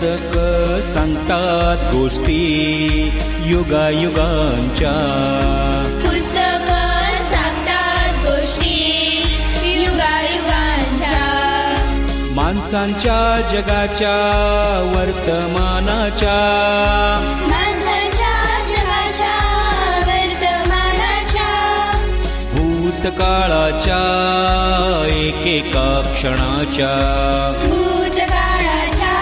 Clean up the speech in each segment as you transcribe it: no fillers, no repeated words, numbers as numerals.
पुस्तक सांगतात गोष्टी युगायुगांच्या. पुस्तक सांगतात गोष्टी युगायुगांच्या. माणसांच्या जगाच्या वर्तमानाच्या. माणसांच्या जगाच्या वर्तमानाच्या. भूतकाळाच्या एकेका क्षणाच्या. भूतकाळाच्या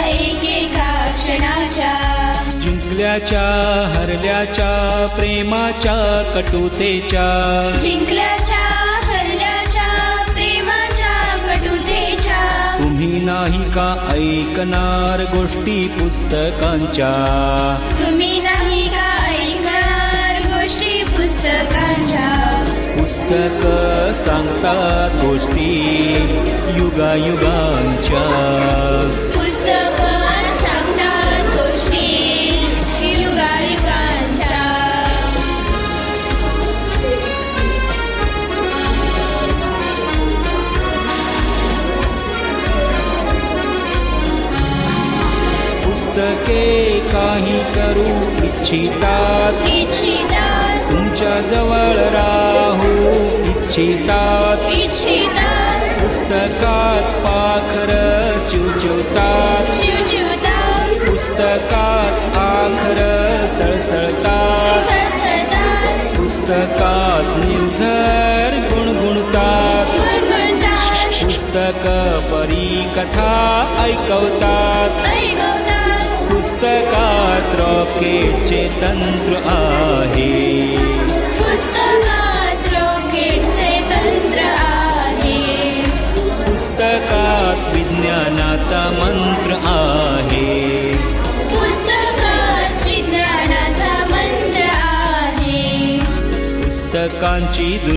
एकेका क्षणाच्या. जिंकल्याच्या हरल्याच्या प्रेमाच्या कटुतेच्या. जिंकल्याच्या हरल्याच्या प्रेमाच्या कटुतेच्या. तुम्ही नाही का ऐकणार गोष्टी पुस्तकांच्या. तुम्ही नाही का ऐकणार गोष्टी पुस्तकांच्या. पुस्तक सांगतात गोष्टी युगायुगांच्या. पुस्तक सांगतात गोष्टी युगायुगांच्या. पुस्तके काही करू इच्छितात. इच्छितात. तुमच्या जवळ राहू इच्छितात. इच्छितात. पुस्तकात पाखर चिवचिवतात. चिवचिवतात. पुस्तकात आखर सळसळतात. सळसळतात. पुस्तकात निर्झर गुणगुणतात. गुणगुणतात. पुस्तक परीकथा ऐकवतात. ऐकवतात. पुस्तकात रॉकेटचे तंत्र आहे. पुस्तकात रॉकेटचे तंत्र आहे. पुस्तकात विज्ञानाचा मंत्र आहे. पुस्तकात विज्ञानाचा मंत्र आहे. पुस्तकांची